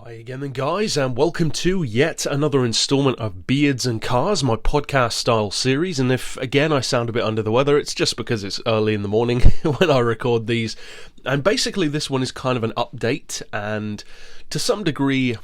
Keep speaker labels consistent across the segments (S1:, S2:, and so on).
S1: Hi again then guys, and welcome to yet another installment of Beards and Cars, my podcast style series. And if again I sound a bit under the weather, it's just because it's early in the morning when I record these. And basically this one is kind of an update and to some degree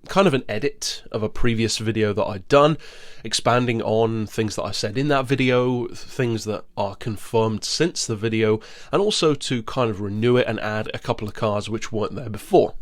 S1: kind of an edit of a previous video that I'd done, expanding on things that I said in that video, things that are confirmed since the video, and also to kind of renew it and add a couple of cars which weren't there before.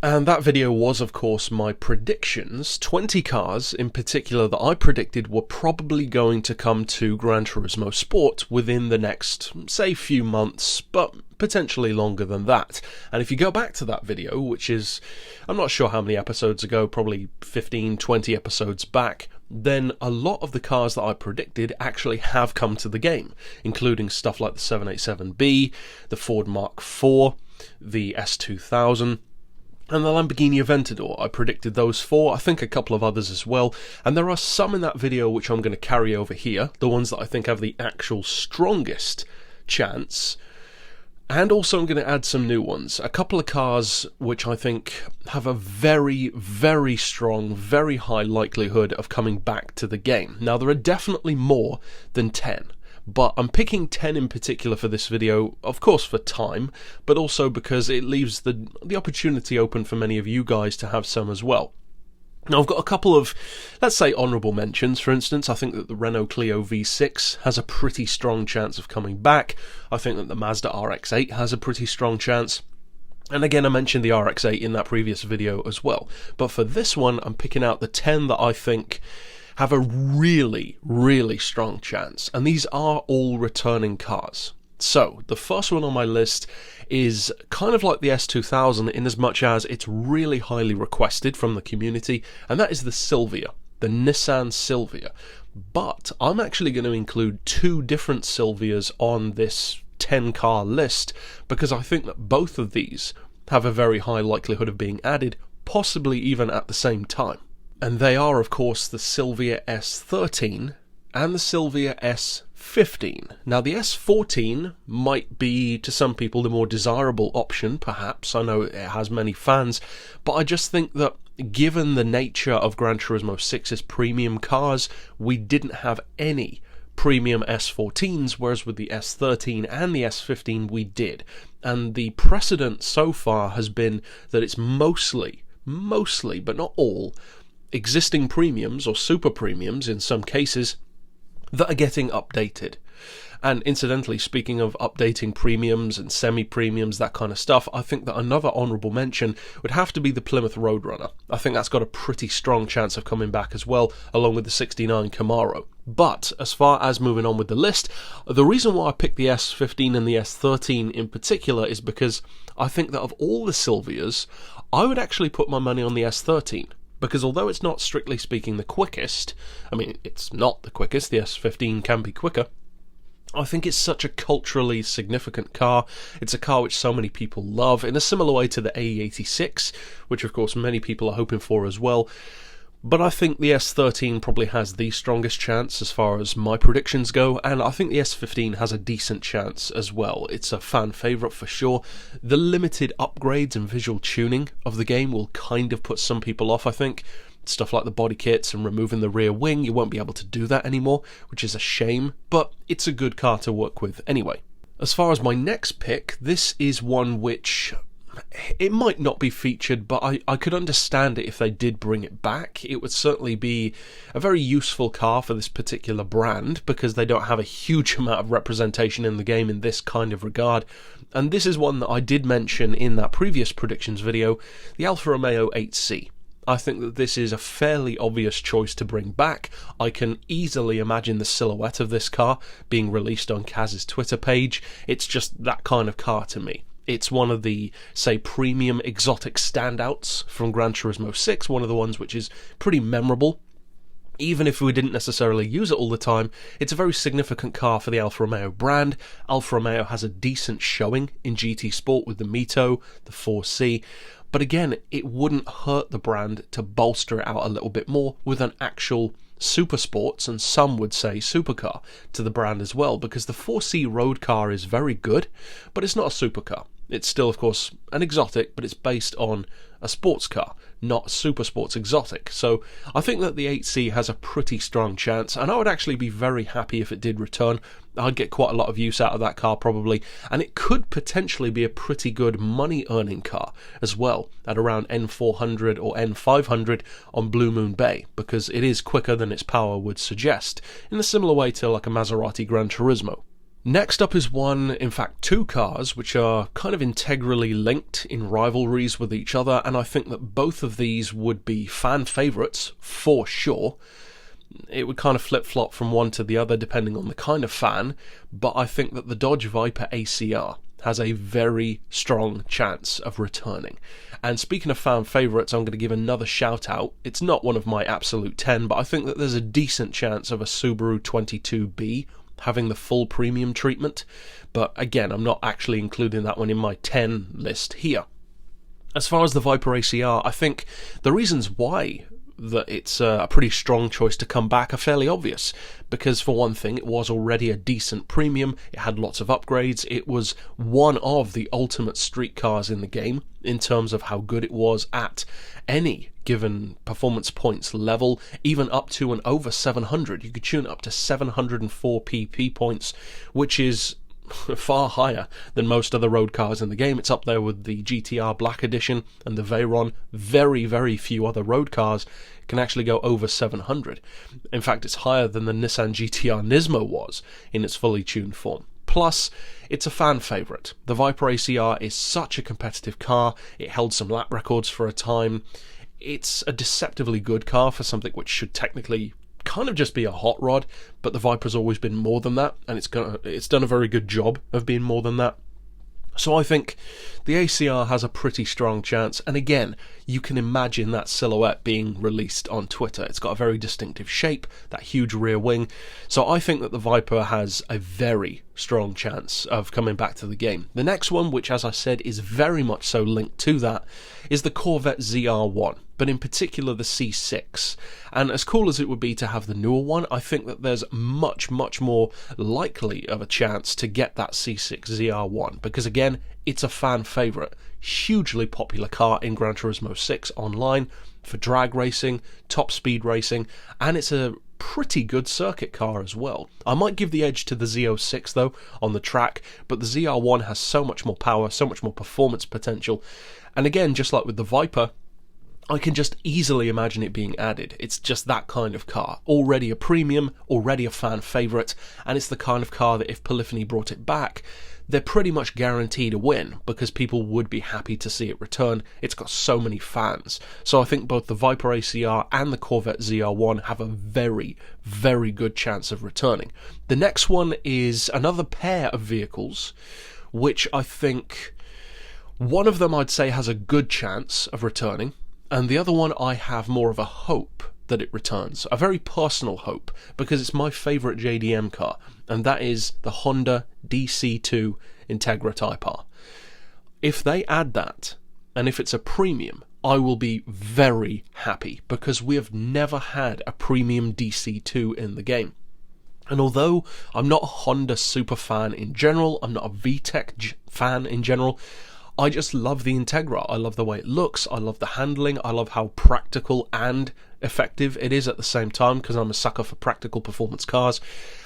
S1: And that video was, of course, my predictions, 20 cars in particular that I predicted were probably going to come to Gran Turismo Sport within the next, say, few months, but potentially longer than that. And if you go back to that video, which is, I'm not sure how many episodes ago, probably 15, 20 episodes back, then a lot of the cars that I predicted actually have come to the game, including stuff like the 787B, the Ford Mark IV, the S2000, and the Lamborghini Aventador. I predicted those four, I think a couple of others as well, and there are some in that video which I'm going to carry over here, the ones that I think have the actual strongest chance, and also I'm going to add some new ones. A couple of cars which I think have a very, very strong, very high likelihood of coming back to the game. Now there are definitely more than 10. But I'm picking 10 in particular for this video, of course for time, but also because it leaves the opportunity open for many of you guys to have some as well. Now I've got a couple of, let's say, honourable mentions. For instance, I think that the Renault Clio V6 has a pretty strong chance of coming back. I think that the Mazda RX-8 has a pretty strong chance. And again, I mentioned the RX-8 in that previous video as well. But for this one, I'm picking out the 10 that I think have a really, really strong chance, and these are all returning cars. So, the first one on my list is kind of like the S2000 in as much as it's really highly requested from the community, and that is the Silvia, the Nissan Silvia. But I'm actually going to include two different Silvias on this 10 car list, because I think that both of these have a very high likelihood of being added, possibly even at the same time. And they are, of course, the Silvia S13 and the Silvia S15. Now, the S14 might be, to some people, the more desirable option, perhaps. I know it has many fans, but I just think that given the nature of Gran Turismo 6's premium cars, we didn't have any premium S14s, whereas with the S13 and the S15 we did. And the precedent so far has been that it's mostly, but not all, existing premiums or super premiums in some cases that are getting updated. And incidentally, speaking of updating premiums and semi-premiums, that kind of stuff, I think that another honourable mention would have to be the Plymouth Roadrunner. I think that's got a pretty strong chance of coming back as well, along with the 69 Camaro. But as far as moving on with the list, the reason why I picked the S15 and the S13 in particular is because I think that of all the Silvias, I would actually put my money on the S13. Because although it's not strictly speaking the quickest, I mean, it's not the quickest, the S15 can be quicker, I think it's such a culturally significant car. It's a car which so many people love, in a similar way to the AE86, which of course many people are hoping for as well. But I think the S13 probably has the strongest chance as far as my predictions go, and I think the S15 has a decent chance as well. It's a fan favourite for sure. The limited upgrades and visual tuning of the game will kind of put some people off, I think. Stuff like the body kits and removing the rear wing, you won't be able to do that anymore, which is a shame, but it's a good car to work with anyway. As far as my next pick, this is one which it might not be featured, but I could understand it if they did bring it back. It would certainly be a very useful car for this particular brand, because they don't have a huge amount of representation in the game in this kind of regard. And this is one that I did mention in that previous predictions video, the Alfa Romeo 8C. I think that this is a fairly obvious choice to bring back. I can easily imagine the silhouette of this car being released on Kaz's Twitter page. It's just that kind of car to me. It's one of the, say, premium exotic standouts from Gran Turismo 6, one of the ones which is pretty memorable. Even if we didn't necessarily use it all the time, it's a very significant car for the Alfa Romeo brand. Alfa Romeo has a decent showing in GT Sport with the Mito, the 4C, but again, it wouldn't hurt the brand to bolster it out a little bit more with an actual super sports, and some would say supercar, to the brand as well, because the 4C road car is very good, but it's not a supercar. It's still, of course, an exotic, but it's based on a sports car, not super sports exotic. So I think that the 8C has a pretty strong chance, and I would actually be very happy if it did return. I'd get quite a lot of use out of that car probably, and it could potentially be a pretty good money earning car as well at around N400 or N500 on Blue Moon Bay, because it is quicker than its power would suggest, in a similar way to like a Maserati Gran Turismo. Next up is in fact two cars which are kind of integrally linked in rivalries with each other, and I think that both of these would be fan favourites for sure. It would kind of flip-flop from one to the other depending on the kind of fan, but I think that the Dodge Viper ACR has a very strong chance of returning. And speaking of fan favourites, I'm going to give another shout out. It's not one of my absolute 10, but I think that there's a decent chance of a Subaru 22B having the full premium treatment, but again, I'm not actually including that one in my 10 list here. As far as the Viper ACR, I think the reasons why that it's a pretty strong choice to come back are fairly obvious, because for one thing, it was already a decent premium, it had lots of upgrades, it was one of the ultimate street cars in the game in terms of how good it was at any given performance points level, even up to and over 700. You could tune up to 704 PP points, which is far higher than most other road cars in the game. It's up there with the GTR Black Edition and the Veyron. Very, very few other road cars can actually go over 700. In fact, it's higher than the Nissan GTR Nismo was in its fully tuned form. Plus, it's a fan favourite. The Viper ACR is such a competitive car. It held some lap records for a time. It's a deceptively good car for something which should technically kind of just be a hot rod, but the Viper's always been more than that, and it's done a very good job of being more than that. So I think the ACR has a pretty strong chance, and again, you can imagine that silhouette being released on Twitter. It's got a very distinctive shape, that huge rear wing, so I think that the Viper has a very strong chance of coming back to the game. The next one, which as I said is very much so linked to that, is the Corvette ZR1, but in particular the C6. And as cool as it would be to have the newer one, I think that there's much, much more likely of a chance to get that C6 ZR1, because again, it's a fan favourite, hugely popular car in Gran Turismo 6 online for drag racing, top speed racing, and it's a pretty good circuit car as well. I might give the edge to the Z06 though on the track, but the ZR1 has so much more power, so much more performance potential, and again, just like with the Viper, I can just easily imagine it being added. It's just that kind of car. Already a premium, already a fan favourite, and it's the kind of car that if Polyphony brought it back, they're pretty much guaranteed a win, because people would be happy to see it return. It's got so many fans. So I think both the Viper ACR and the Corvette ZR1 have a very, very good chance of returning. The next one is another pair of vehicles, which I think one of them I'd say has a good chance of returning, and the other one I have more of a hope that it returns. A very personal hope, because it's my favourite JDM car, and that is the Honda DC2 Integra Type R. If they add that, and if it's a premium, I will be very happy, because we have never had a premium DC2 in the game. And although I'm not a Honda super fan in general, I'm not a VTEC fan in general, I just love the Integra. I love the way it looks, I love the handling, I love how practical and effective it is at the same time, because I'm a sucker for practical performance cars.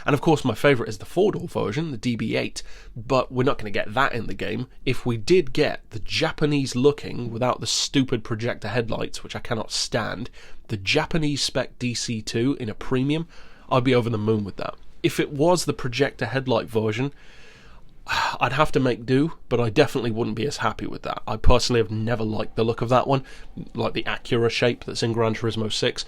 S1: And of course my favourite is the four-door version, the DB8, but we're not going to get that in the game. If we did get the Japanese looking, without the stupid projector headlights, which I cannot stand, the Japanese spec DC2 in a premium, I'd be over the moon with that. If it was the projector headlight version, I'd have to make do, but I definitely wouldn't be as happy with that. I personally have never liked the look of that one, like the Acura shape that's in Gran Turismo 6,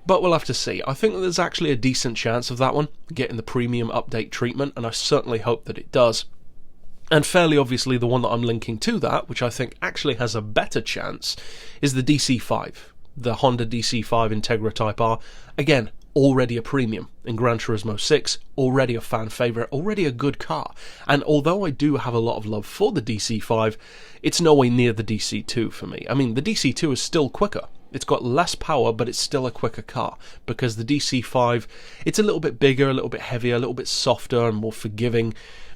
S1: but we'll have to see. I think that there's actually a decent chance of that one getting the premium update treatment, and I certainly hope that it does. And fairly obviously the one that I'm linking to that, which I think actually has a better chance, is the DC5, the Honda DC5 Integra Type R. Again, already a premium in Gran Turismo 6, already a fan favourite, already a good car. And although I do have a lot of love for the DC5, it's no way near the DC2 for me. I mean, the DC2 is still quicker. It's got less power, but it's still a quicker car, because the DC5, it's a little bit bigger, a little bit heavier, a little bit softer and more forgiving,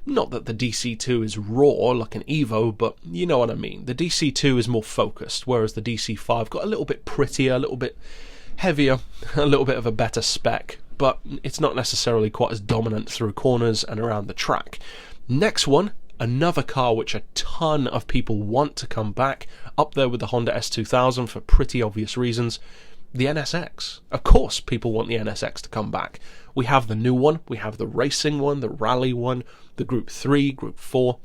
S1: Not that the DC2 is raw like an Evo, but you know what I mean. The DC2 is more focused, whereas the DC5 got a little bit prettier, a little bit heavier, a little bit of a better spec, but it's not necessarily quite as dominant through corners and around the track. Next one, another car which a ton of people want to come back, up there with the Honda S2000 for pretty obvious reasons, the NSX. Of course people want the NSX to come back. We have the new one, we have the racing one, the rally one, the Group 3, Group 4,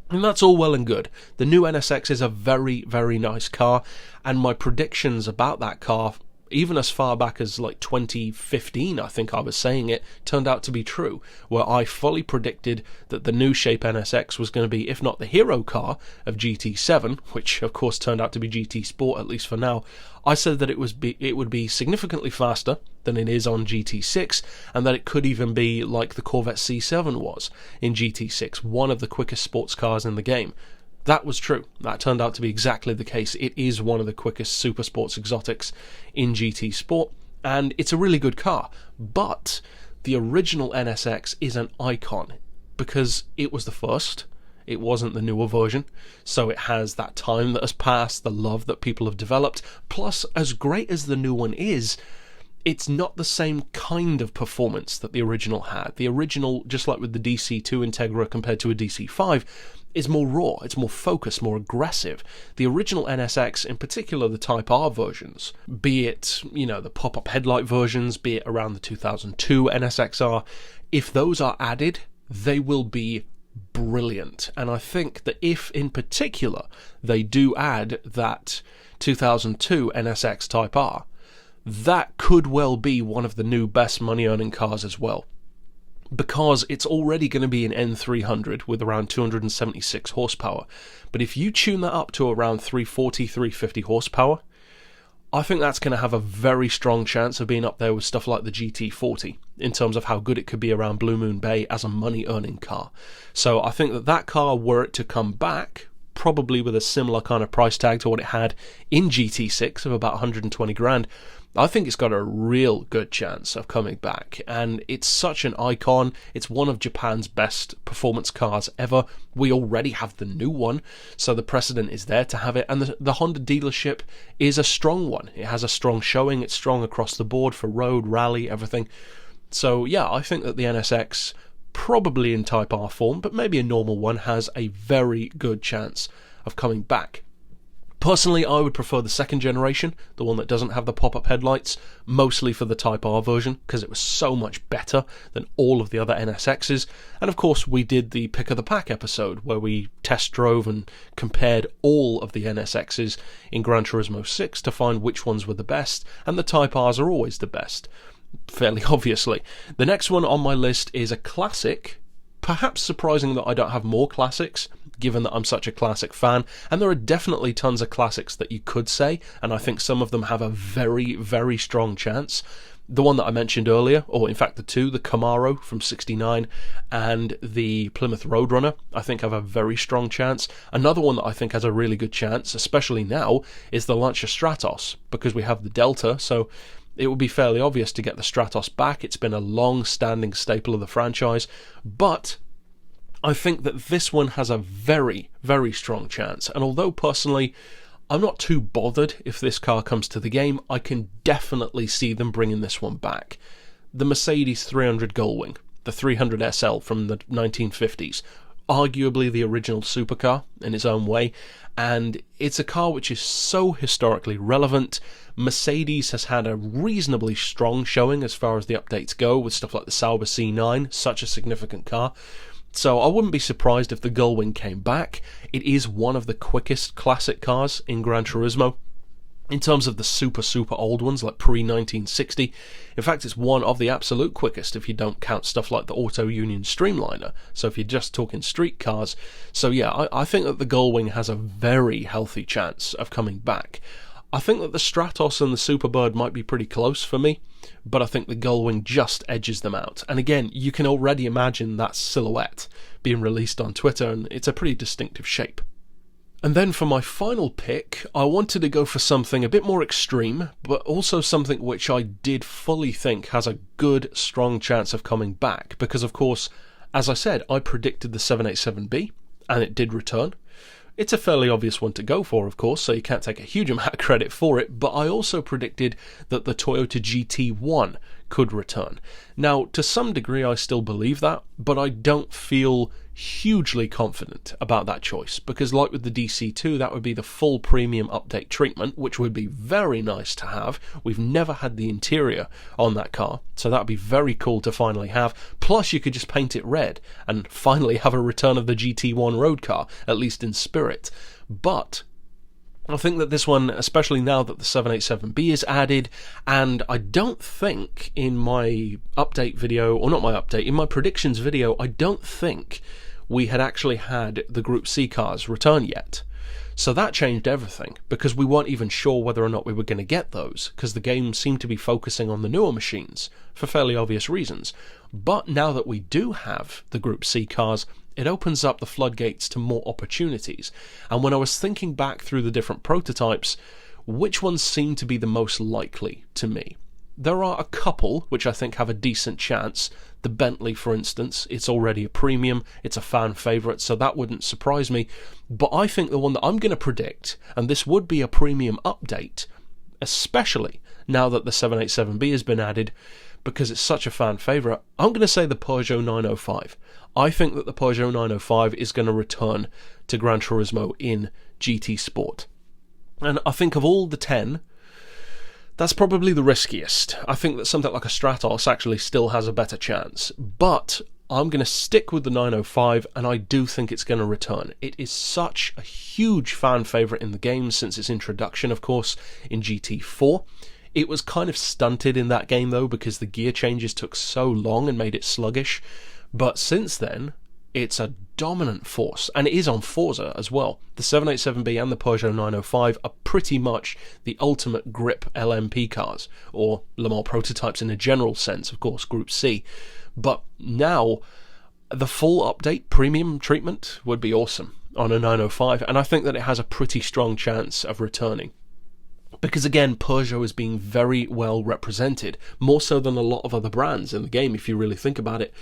S1: and that's all well and good. The new NSX is a very, very nice car, and my predictions about that car, even as far back as like 2015, I think I was saying it, turned out to be true, where I fully predicted that the new shape NSX was going to be, if not the hero car of GT7, which of course turned out to be GT Sport, at least for now. I said that it would be significantly faster than it is on GT6, and that it could even be like the Corvette C7 was in GT6, one of the quickest sports cars in the game. That was true. That turned out to be exactly the case. It is one of the quickest super sports exotics in GT Sport, and it's a really good car. But the original NSX is an icon because it was the first. It wasn't the newer version, so it has that time that has passed, the love that people have developed. Plus, as great as the new one is, it's not the same kind of performance that the original had. The original, just like with the DC2 Integra compared to a DC5, is more raw, it's more focused, more aggressive. The original NSX, in particular the Type R versions, be it, the pop-up headlight versions, be it around the 2002 NSXR, if those are added, they will be brilliant. And I think that if, in particular, they do add that 2002 NSX Type R, that could well be one of the new best money-earning cars as well. Because it's already going to be an N300 with around 276 horsepower. But if you tune that up to around 340, 350 horsepower, I think that's going to have a very strong chance of being up there with stuff like the GT40 in terms of how good it could be around Blue Moon Bay as a money-earning car. So I think that car, were it to come back, probably with a similar kind of price tag to what it had in GT6 of about 120 grand, I think it's got a real good chance of coming back, and it's such an icon. It's one of Japan's best performance cars ever. We already have the new one, so the precedent is there to have it, and the Honda dealership is a strong one. It has a strong showing, it's strong across the board for road, rally, everything. So yeah, I think that the NSX, probably in Type R form, but maybe a normal one, has a very good chance of coming back. Personally, I would prefer the second generation, the one that doesn't have the pop-up headlights, mostly for the Type R version, because it was so much better than all of the other NSXs. And of course, we did the Pick of the Pack episode, where we test drove and compared all of the NSXs in Gran Turismo 6 to find which ones were the best, and the Type Rs are always the best, fairly obviously. The next one on my list is a classic. Perhaps surprising that I don't have more classics, given that I'm such a classic fan, and there are definitely tons of classics that you could say, and I think some of them have a very, very strong chance. The one that I mentioned earlier, or in fact the two, the Camaro from 69 and the Plymouth Roadrunner, I think have a very strong chance. Another one that I think has a really good chance, especially now, is the Lancia Stratos, because we have the Delta, so it would be fairly obvious to get the Stratos back. It's been a long-standing staple of the franchise, but I think that this one has a very, very strong chance, and although personally I'm not too bothered if this car comes to the game, I can definitely see them bringing this one back. The Mercedes 300 Gullwing, the 300 SL from the 1950s, arguably the original supercar in its own way, and it's a car which is so historically relevant. Mercedes has had a reasonably strong showing as far as the updates go, with stuff like the Sauber C9, such a significant car. So I wouldn't be surprised if the Gullwing came back. It is one of the quickest classic cars in Gran Turismo, in terms of the super old ones, like pre-1960. In fact, it's one of the absolute quickest if you don't count stuff like the Auto Union Streamliner, so if you're just talking street cars. So yeah, I think that the Gullwing has a very healthy chance of coming back. I think that the Stratos and the Superbird might be pretty close for me, but I think the Gullwing just edges them out. And again, you can already imagine that silhouette being released on Twitter, and it's a pretty distinctive shape. And then for my final pick, I wanted to go for something a bit more extreme, but also something which I did fully think has a good, strong chance of coming back, because of course, As I said, I predicted the 787B, and it did return. It's a fairly obvious one to go for, of course, so you can't take a huge amount of credit for it, but I also predicted that the Toyota GT1 could return. Now, to some degree, I still believe that, but I don't feel hugely confident about that choice, because like with the DC2, that would be the full premium update treatment, which would be very nice to have. We've never had the interior on that car, so that would be very cool to finally have. Plus, you could just paint it red and finally have a return of the GT1 road car, at least in spirit. But I think that this one, especially now that the 787B is added, and I don't think in my update video, or not my update, in my predictions video, I don't think we had actually had the Group C cars return yet. So that changed everything, because we weren't even sure whether or not we were going to get those, because the game seemed to be focusing on the newer machines, for fairly obvious reasons. But now that we do have the Group C cars, it opens up the floodgates to more opportunities. And when I was thinking back through the different prototypes, which ones seem to be the most likely to me? There are a couple which I think have a decent chance. The Bentley, for instance, it's already a premium, it's a fan favourite, so that wouldn't surprise me. But I think the one that I'm going to predict, and this would be a premium update, especially now that the 787B has been added, because it's such a fan favourite, I'm going to say the Peugeot 905. I think that the Peugeot 905 is going to return to Gran Turismo in GT Sport. And I think of all the 10, that's probably the riskiest. I think that something like a Stratos actually still has a better chance. But I'm going to stick with the 905, and I do think it's going to return. It is such a huge fan favourite in the game since its introduction, of course, in GT4. It was kind of stunted in that game, though, because the gear changes took so long and made it sluggish. But since then, it's a dominant force, and it is on Forza as well. The 787B and the Peugeot 905 are pretty much the ultimate grip LMP cars, or Le Mans prototypes in a general sense, of course, Group C. But now, the full update premium treatment would be awesome on a 905, and I think that it has a pretty strong chance of returning. Because again, Peugeot is being very well represented, more so than a lot of other brands in the game, if you really think about it.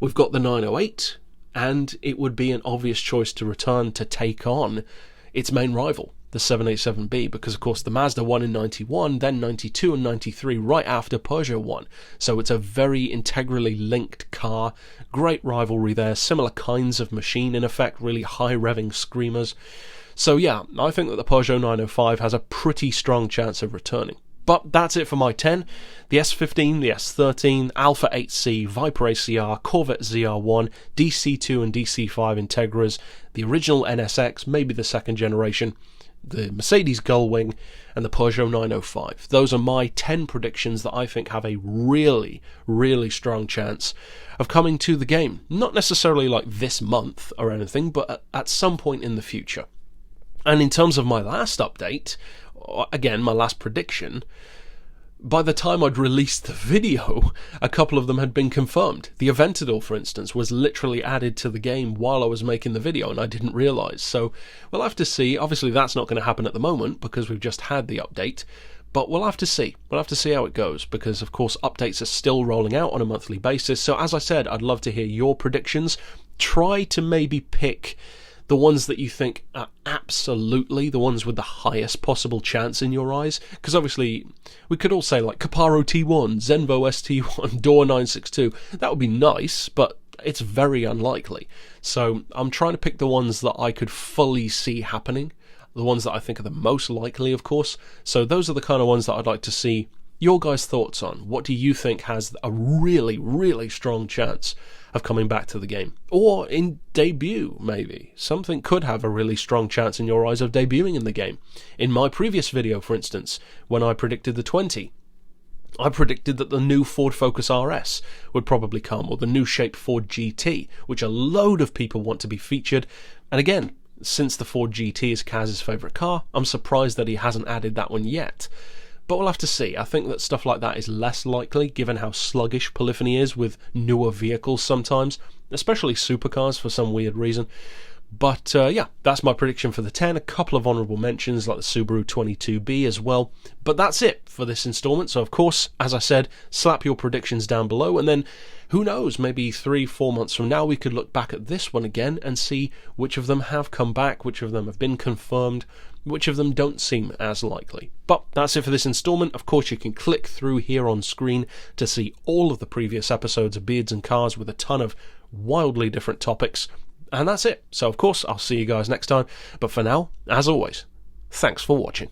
S1: We've got the 908, and it would be an obvious choice to return to take on its main rival, the 787B, because of course the Mazda won in 91, then 92 and 93 right after Peugeot won. So it's a very integrally linked car, great rivalry there, similar kinds of machine in effect, really high revving screamers. So yeah, I think that the Peugeot 905 has a pretty strong chance of returning. But that's it for my 10. The S15, the S13, Alpha 8C, Viper ACR, Corvette ZR1, DC2 and DC5 Integras, the original NSX, maybe the second generation, the Mercedes Gullwing, and the Peugeot 905. Those are my 10 predictions that I think have a really, really strong chance of coming to the game. Not necessarily like this month or anything, but at some point in the future. And in terms of my last update, again, my last prediction, by the time I'd released the video, a couple of them had been confirmed. The Aventador, for instance, was literally added to the game while I was making the video, and I didn't realise. So we'll have to see. Obviously, that's not going to happen at the moment, because we've just had the update. But we'll have to see. We'll have to see how it goes, because, of course, updates are still rolling out on a monthly basis. So, as I said, I'd love to hear your predictions. Try to maybe pick the ones that you think are absolutely the ones with the highest possible chance in your eyes. Because obviously, we could all say like Caparo T1, Zenvo ST1, Door 962. That would be nice, but it's very unlikely. So I'm trying to pick the ones that I could fully see happening. The ones that I think are the most likely, of course. So those are the kind of ones that I'd like to see your guys' thoughts on. What do you think has a really, really strong chance of coming back to the game? Or in debut, maybe. Something could have a really strong chance in your eyes of debuting in the game. In my previous video, for instance, when I predicted the 20, I predicted that the new Ford Focus RS would probably come, or the new shape Ford GT, which a load of people want to be featured. And again, since the Ford GT is Kaz's favourite car, I'm surprised that he hasn't added that one yet. But we'll have to see. I think that stuff like that is less likely, given how sluggish polyphony is with newer vehicles sometimes, especially supercars for some weird reason. But yeah, that's my prediction for the 10. A couple of honourable mentions like the Subaru 22B as well. But that's it for this instalment. So of course, as I said, slap your predictions down below, and then who knows, maybe 3-4 months from now we could look back at this one again and see which of them have come back, which of them have been confirmed, which of them don't seem as likely. But that's it for this instalment. Of course, you can click through here on screen to see all of the previous episodes of Beards and Cars with a ton of wildly different topics. And that's it. So of course, I'll see you guys next time. But for now, as always, thanks for watching.